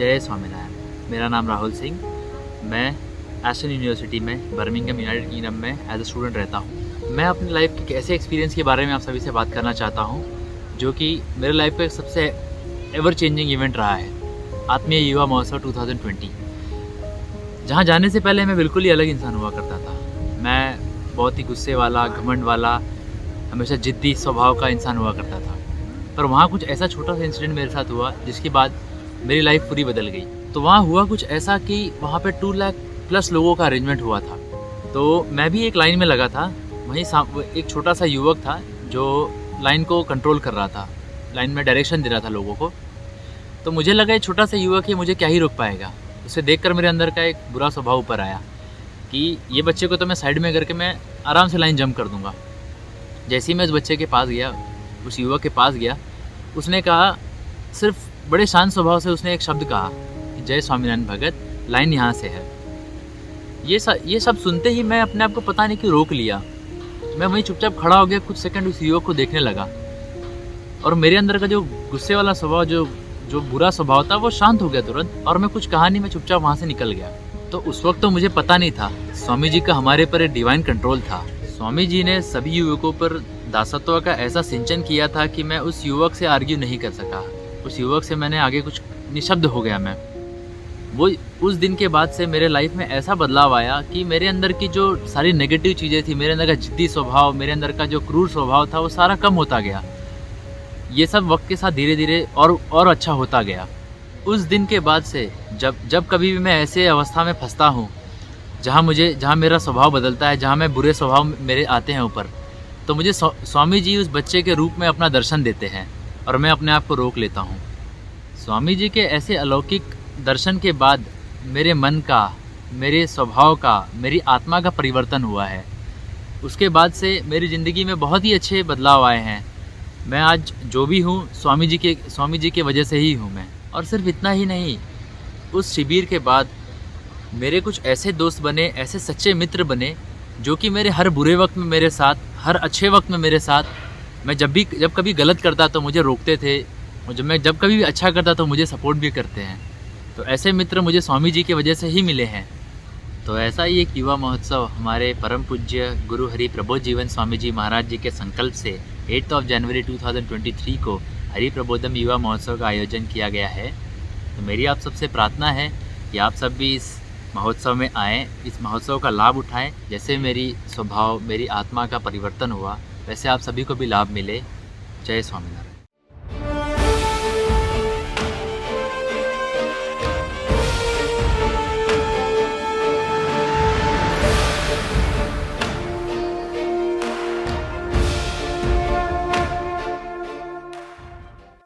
जय स्वामीनारायण। मेरा नाम राहुल सिंह। मैं एस्टन यूनिवर्सिटी में बर्मिंघम यूनाइटेड किंगडम में एज अ स्टूडेंट रहता हूँ। मैं अपनी लाइफ के एक ऐसे एक्सपीरियंस के बारे में आप सभी से बात करना चाहता हूँ जो कि मेरे लाइफ का एक सबसे एवर चेंजिंग इवेंट रहा है, आत्मीय युवा महोत्सव 2020। जहाँ जाने से पहले मैं बिल्कुल ही अलग इंसान हुआ करता था। मैं बहुत ही गुस्से वाला, घमंड वाला, हमेशा जिद्दी स्वभाव का इंसान हुआ करता था। पर वहाँ कुछ ऐसा छोटा सा इंसिडेंट मेरे साथ हुआ जिसके बाद मेरी लाइफ पूरी बदल गई। तो वहाँ हुआ कुछ ऐसा कि वहाँ पे 2 लाख प्लस लोगों का अरेंजमेंट हुआ था। तो मैं भी एक लाइन में लगा था। वहीं एक छोटा सा युवक था जो लाइन को कंट्रोल कर रहा था, लाइन में डायरेक्शन दे रहा था लोगों को। तो मुझे लगा ये छोटा सा युवक है, मुझे क्या ही रोक पाएगा। उसे देखकर मेरे अंदर का एक बुरा स्वभाव ऊपर आया कि ये बच्चे को तो मैं साइड में करके मैं आराम से लाइन जंप कर दूंगा। जैसे ही मैं उस बच्चे के पास गया, उस युवक के पास गया, उसने कहा, सिर्फ बड़े शांत स्वभाव से उसने एक शब्द कहा, जय स्वामीनारायण भगत, लाइन यहाँ से है। ये सब सुनते ही मैं अपने आप को पता नहीं क्यों रोक लिया। मैं वहीं चुपचाप खड़ा हो गया, कुछ सेकंड उस युवक को देखने लगा और मेरे अंदर का जो गुस्से वाला स्वभाव, जो बुरा स्वभाव था, वो शांत हो गया तुरंत। और मैं कुछ कहा नहीं, मैं चुपचाप वहाँ से निकल गया। तो उस वक्त तो मुझे पता नहीं था स्वामी जी का हमारे पर एक डिवाइन कंट्रोल था। स्वामी जी ने सभी युवकों पर दासत्व का ऐसा सिंचन किया था कि मैं उस युवक से आर्ग्यू नहीं कर सका। उस युवक से मैंने आगे कुछ निशब्द हो गया मैं। वो उस दिन के बाद से मेरे लाइफ में ऐसा बदलाव आया कि मेरे अंदर की जो सारी नेगेटिव चीज़ें थी, मेरे अंदर का जिद्दी स्वभाव, मेरे अंदर का जो क्रूर स्वभाव था, वो सारा कम होता गया। ये सब वक्त के साथ धीरे धीरे और अच्छा होता गया। उस दिन के बाद से जब कभी भी मैं ऐसे अवस्था में फंसता हूँ जहाँ मेरा स्वभाव बदलता है, जहाँ मैं बुरे स्वभाव मेरे आते हैं ऊपर, तो मुझे स्वामी जी उस बच्चे के रूप में अपना दर्शन देते हैं और मैं अपने आप को रोक लेता हूँ। स्वामी जी के ऐसे अलौकिक दर्शन के बाद मेरे मन का, मेरे स्वभाव का, मेरी आत्मा का परिवर्तन हुआ है। उसके बाद से मेरी ज़िंदगी में बहुत ही अच्छे बदलाव आए हैं। मैं आज जो भी हूँ स्वामी जी के वजह से ही हूँ मैं। और सिर्फ इतना ही नहीं, उस शिविर के बाद मेरे कुछ ऐसे दोस्त बने, ऐसे सच्चे मित्र बने जो कि मेरे हर बुरे वक्त में मेरे साथ, हर अच्छे वक्त में मेरे साथ। मैं जब कभी गलत करता तो मुझे रोकते थे, और मैं जब कभी भी अच्छा करता तो मुझे सपोर्ट भी करते हैं। तो ऐसे मित्र मुझे स्वामी जी की वजह से ही मिले हैं। तो ऐसा ही एक युवा महोत्सव हमारे परम पूज्य गुरु हरि प्रबोधजीवन स्वामी जी महाराज जी के संकल्प से 8 जनवरी 2023 को हरि प्रबोधम युवा महोत्सव का आयोजन किया गया है। तो मेरी आप सबसे प्रार्थना है कि आप सब भी इस महोत्सव में आएँ, इस महोत्सव का लाभ उठाएं। जैसे मेरी स्वभाव, मेरी आत्मा का परिवर्तन हुआ, वैसे आप सभी को भी लाभ मिले। जय स्वामीनारायण।